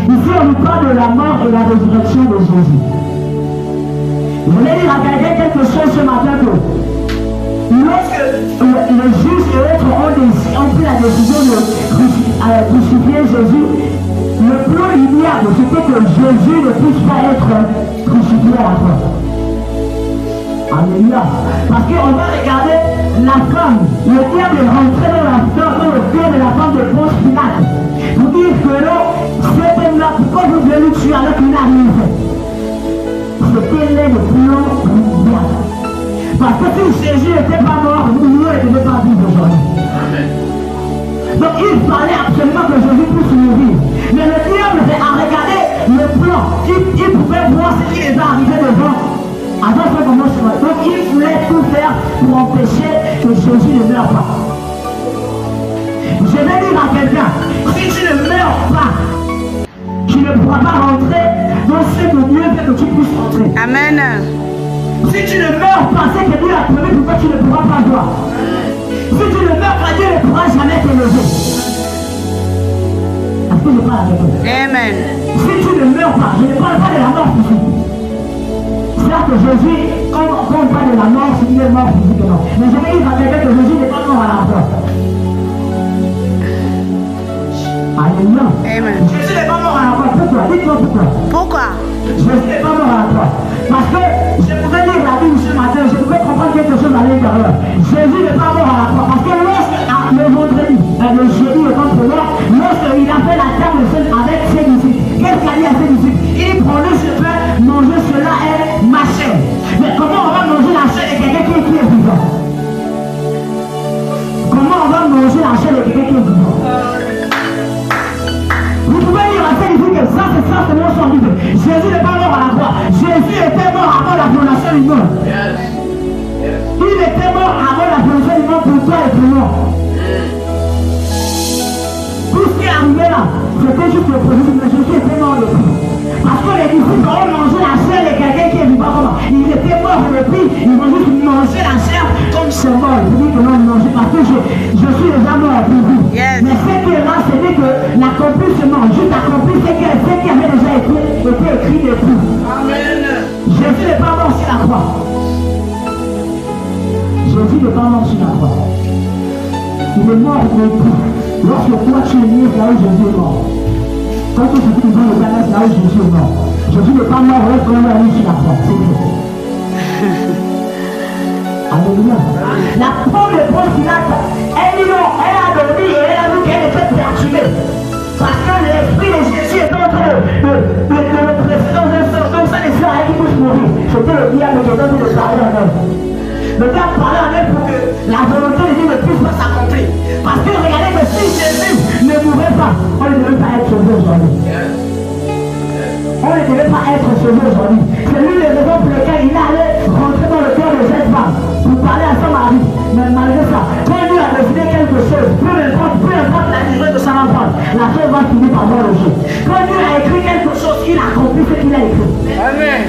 Ici, on nous parle de la mort et la résurrection de Jésus. Je voulais dire à quelqu'un quelque chose ce matin que lorsque les juges et autres ont pris la décision de crucifier Jésus, le plan immédiat, c'était que Jésus ne puisse pas être crucifié à la croix. Alléluia. Parce qu'on va regarder la femme, le diable est rentré dans le cœur de la femme de Ponce Pilate. Pour dire que non, cet homme-là, pourquoi vous venez nous tuer alors qu'il arrive? C'était là le plan immédiat. Parce que si Jésus n'était pas mort, nous ne devions pas vivre aujourd'hui. Donc il fallait absolument que Jésus puisse mourir. Mais le diable a regardé le plan. Il pouvait voir ce qui les est arrivé devant. Avant ce moment, donc il voulait tout faire pour empêcher que Jésus ne meure pas. Je vais dire à quelqu'un, si tu ne meurs pas, tu ne pourras pas rentrer dans ce que Dieu veut que tu puisses rentrer. Amen. Si tu ne meurs pas, c'est que Dieu a prévu pour que tu ne pourras pas voir. Si tu ne meurs pas, Dieu ne pourra jamais t'élever. Est-ce que je parle avec toi? Amen. Si tu ne meurs pas, je ne parle pas de la mort physique. C'est là que Jésus, quand on parle de la mort, c'est qu'il est mort physiquement. Mais je vais dire à quelqu'un que Jésus n'est pas mort à la croix. Alléluia. Amen. Jésus n'est pas mort à la croix. Pourquoi? Dites-moi pourquoi. Pourquoi? Jésus n'est pas mort à la croix. Parce que je pouvais lire la Bible ce matin, je pouvais comprendre quelque chose à l'intérieur. Jésus n'est pas mort à la croix. Parce que lorsque, le vendredi, le jeudi, le vendredi, lorsqu'il a fait la table avec ses disciples, qu'est-ce qu'il a dit à ses disciples? Il prenait ce pain, manger cela est ma chair. Mais comment on va manger la chair de quelqu'un qui est vivant? Comment on va manger la chair de quelqu'un qui est vivant? Vous pouvez dire à ces disciples que ça c'est mon sang vivant. Jésus n'est pas mort à la croix. Jésus était mort avant la fondation du monde. Il était mort avant la fondation du monde pour toi et pour moi. Tout ce qui est arrivé là, c'était juste le processus, mais Jésus était mort depuis. Parce que les disciples ont mangé la chair de quelqu'un qui est vivant comment? Ils étaient morts depuis, ils vont juste manger la chair comme c'est mort. Ils disent que non, mangez parce que je suis déjà mort pour vous. Yes. Mais ce qui est là, c'est dit que l'accomplissement, juste accompli ce qui avait déjà été écrit depuis. Amen. Jésus n'est pas mort sur la croix. Jésus n'est pas mort sur la croix. Il est mort pour tout. Lorsque toi tu es né, là où Jésus est mort. Quand tu te dis dans le canal, là où Jésus est mort. Jésus n'est pas mort lorsqu'on l'a mis sur la croix. C'est tout. Alléluia. La femme de Ponce Pilate, elle a dormi et elle a vu qu'elle était perturbée. Parce que l'esprit de Jésus est en train de le presser dans un sens. Donc ça ne sert à rien qu'il puisse mourir. C'était le diable qui est en train de parler en elle. Le diable parlait en elle pour que la volonté de Dieu ne puisse pas s'accomplir. Parce que regardez que si Jésus ne mourrait pas, on ne devait pas être sauvé aujourd'hui. On ne devait pas être sauvé aujourd'hui. C'est l'une des raisons pour lesquelles il allait rentrer dans le cœur de cette femme pour parler à son mari. Mais malgré ça, quand Dieu a décidé quelque chose, peu importe la durée de sa enfance, la chose va finir par voir le jour. Quand Dieu a écrit quelque chose, il accomplit ce qu'il a écrit. Amen.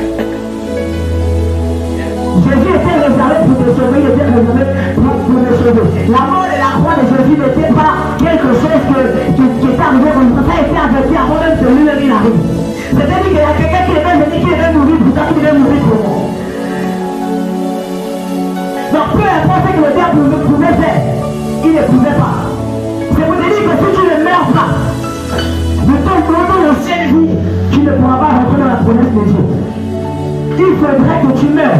Jésus était réservé pour te sauver, il était réservé pour te sauver. La mort de la croix de Jésus n'était pas quelque chose qui est arrivé comme ça. Ça a été averti avant même que lui-même arrive. C'est-à-dire qu'il y a quelqu'un qui est venu qui devait mourir pour toi, qui devait mourir pour moi. Donc peu importe ce que le diable pouvait faire, il ne pouvait pas. C'est pour te dire que si tu ne meurs pas, de ton côté le ciel jour, tu ne pourras pas rentrer dans la promesse de Dieu. Il faudrait que tu meurs.